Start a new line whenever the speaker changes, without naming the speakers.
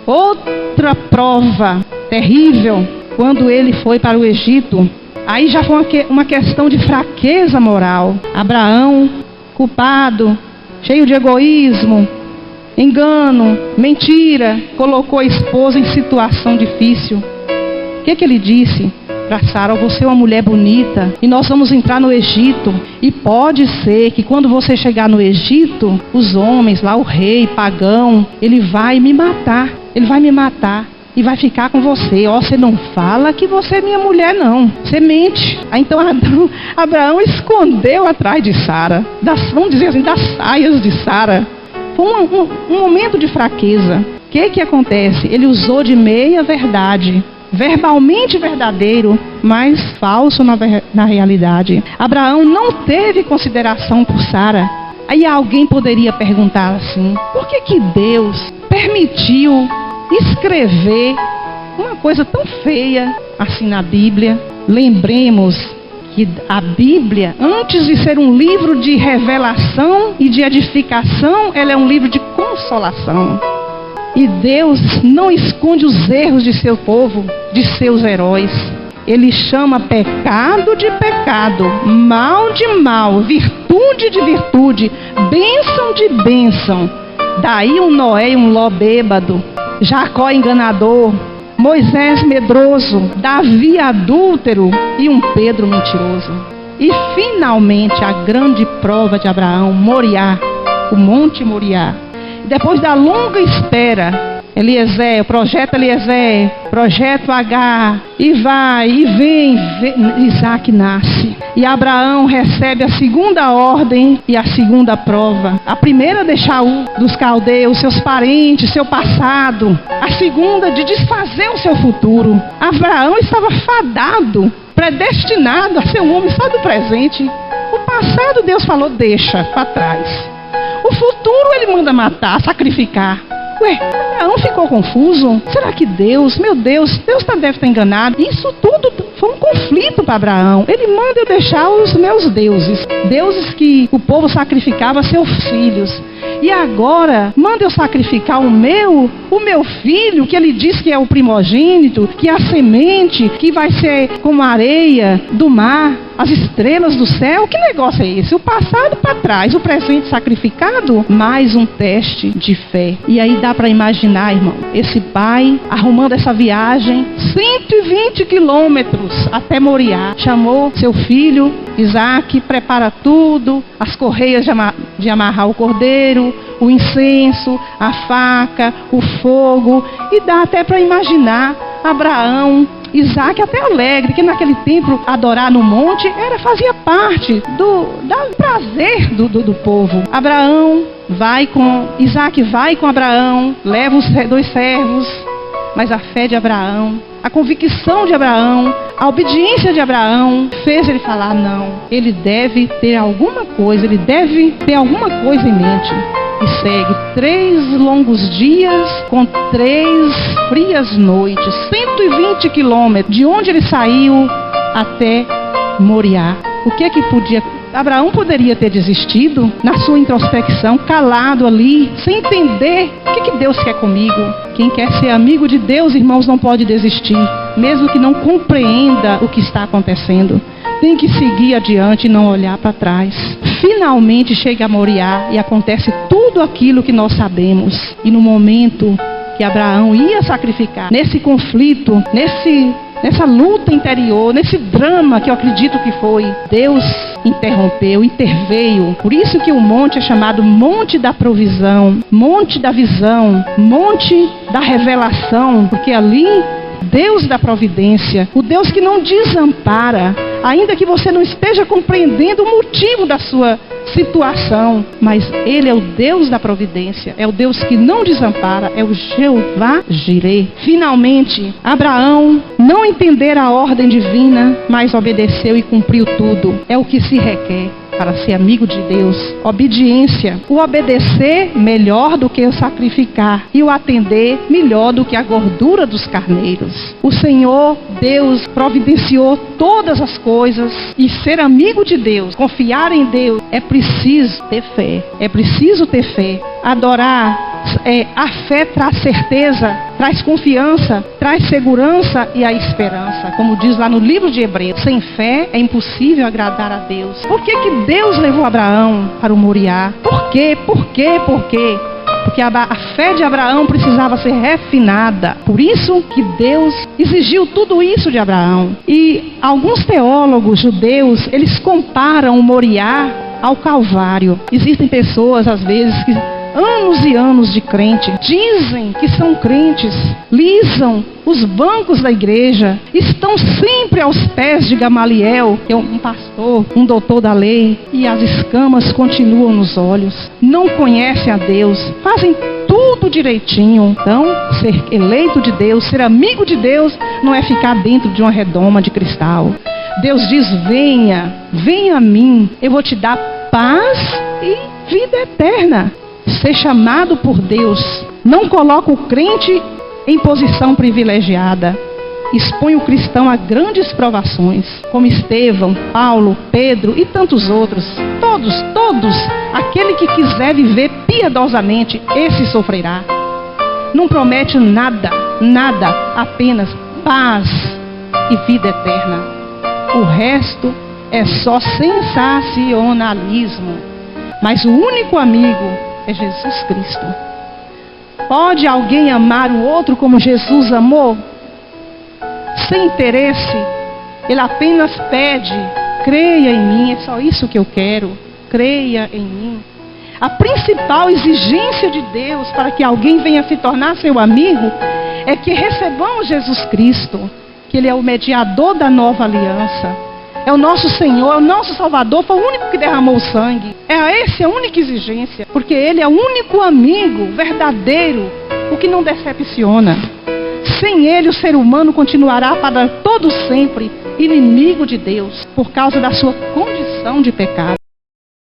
outra prova terrível, quando ele foi para o Egito. Aí já foi uma questão de fraqueza moral. Abraão, culpado, cheio de egoísmo, engano, mentira, colocou a esposa em situação difícil. O que ele disse para Sara? Você é uma mulher bonita e nós vamos entrar no Egito. E pode ser que quando você chegar no Egito, os homens lá, o rei pagão, ele vai me matar. Ele vai me matar e vai ficar com você. Você não fala que você é minha mulher, não. Você mente. Aí então Abraão escondeu atrás de Sara, vamos dizer assim, das saias de Sara. Foi um momento de fraqueza. O que acontece? Ele usou de meia verdade, verbalmente verdadeiro, mas falso na realidade. Abraão não teve consideração por Sara. Aí alguém poderia perguntar assim: por que Deus permitiu escrever uma coisa tão feia assim na Bíblia? Lembremos que a Bíblia, antes de ser um livro de revelação e de edificação, ela é um livro de consolação. E Deus não esconde os erros de seu povo, de seus heróis. Ele chama pecado de pecado, mal de mal, virtude de virtude, bênção de bênção. Daí um Noé e um Ló bêbado, Jacó enganador, Moisés medroso, Davi adúltero e um Pedro mentiroso. E finalmente a grande prova de Abraão, Moriá, o Monte Moriá. Depois da longa espera, Eliezer, o projeto Eliezer, projeto H, e vai, e vem, Isaac nasce. E Abraão recebe a segunda ordem e a segunda prova. A primeira deixar dos caldeus, seus parentes, seu passado. A segunda de desfazer o seu futuro. Abraão estava fadado, predestinado a ser um homem só do presente. O passado Deus falou, deixa para trás. O futuro ele manda matar, sacrificar. Abraão ficou confuso. Será que Deus, meu Deus deve estar enganado? Isso tudo foi um conflito para Abraão. Ele manda eu deixar os meus deuses, deuses que o povo sacrificava seus filhos. E agora manda eu sacrificar o meu filho, que ele diz que é o primogênito, que é a semente, que vai ser como a areia do mar, as estrelas do céu. Que negócio é esse? O passado para trás, o presente sacrificado, mais um teste de fé. E aí dá para imaginar, irmão, esse pai arrumando essa viagem, 120 quilômetros até Moriá. Chamou seu filho Isaac, prepara tudo, as correias de amarrar o cordeiro, o incenso, a faca, o fogo. E dá até para imaginar Abraão, Isaac até alegre, que naquele tempo adorar no monte fazia parte do prazer do povo. Isaac vai com Abraão, leva os 2 servos, mas a fé de Abraão, a convicção de Abraão, a obediência de Abraão fez ele falar não. Ele deve ter alguma coisa, em mente. E segue 3 longos dias com 3 frias noites, 120 quilômetros, de onde ele saiu até Moriá. O que podia... Abraão poderia ter desistido na sua introspecção, calado ali, sem entender o que Deus quer comigo. Quem quer ser amigo de Deus, irmãos, não pode desistir, mesmo que não compreenda o que está acontecendo. Tem que seguir adiante e não olhar para trás. Finalmente chega a Moriá e acontece tudo aquilo que nós sabemos. E no momento que Abraão ia sacrificar, nesse conflito, nessa luta interior, nesse drama que eu acredito que foi, Deus interveio. Por isso que o monte é chamado Monte da Provisão, Monte da Visão, Monte da Revelação, porque ali Deus da providência, o Deus que não desampara, ainda que você não esteja compreendendo o motivo da sua situação, mas Ele é o Deus da providência, é o Deus que não desampara, é o Jeová Jireh. Finalmente, Abraão não entendera a ordem divina, mas obedeceu e cumpriu tudo. É o que se requer para ser amigo de Deus. Obediência. O obedecer melhor do que o sacrificar, e o atender melhor do que a gordura dos carneiros. O Senhor Deus providenciou todas as coisas, e ser amigo de Deus, confiar em Deus, é preciso ter fé. É preciso ter fé. Adorar A fé traz certeza, traz confiança, traz segurança e a esperança. Como diz lá no livro de Hebreus, sem fé é impossível agradar a Deus. Por que Deus levou Abraão para o Moriá? Por quê? Por quê? Por quê? Porque a fé de Abraão precisava ser refinada. Por isso que Deus exigiu tudo isso de Abraão. E alguns teólogos judeus, eles comparam o Moriá ao Calvário. Existem pessoas, às vezes, que anos e anos de crente, dizem que são crentes, lisam os bancos da igreja, estão sempre aos pés de Gamaliel, que é um pastor, um doutor da lei, e as escamas continuam nos olhos, não conhecem a Deus, fazem tudo direitinho. Então, ser eleito de Deus, ser amigo de Deus, não é ficar dentro de uma redoma de cristal. Deus diz: venha, venha a mim, eu vou te dar paz e vida eterna. Ser chamado por Deus não coloca o crente em posição privilegiada, expõe o cristão a grandes provações, como Estevão, Paulo, Pedro e tantos outros. Todos, aquele que quiser viver piedosamente, esse sofrerá. Não promete nada, apenas paz e vida eterna. O resto é só sensacionalismo. Mas o único amigo é Jesus Cristo. Pode alguém amar o outro como Jesus amou? Sem interesse. Ele apenas pede: creia em mim, é só isso que eu quero. Creia em mim. A principal exigência de Deus para que alguém venha se tornar seu amigo é que recebamos Jesus Cristo, que Ele é o mediador da nova aliança. É o nosso Senhor, é o nosso Salvador, foi o único que derramou o sangue. Essa é a única exigência, porque Ele é o único amigo verdadeiro, o que não decepciona. Sem Ele, o ser humano continuará para todo sempre inimigo de Deus, por causa da sua condição de pecado.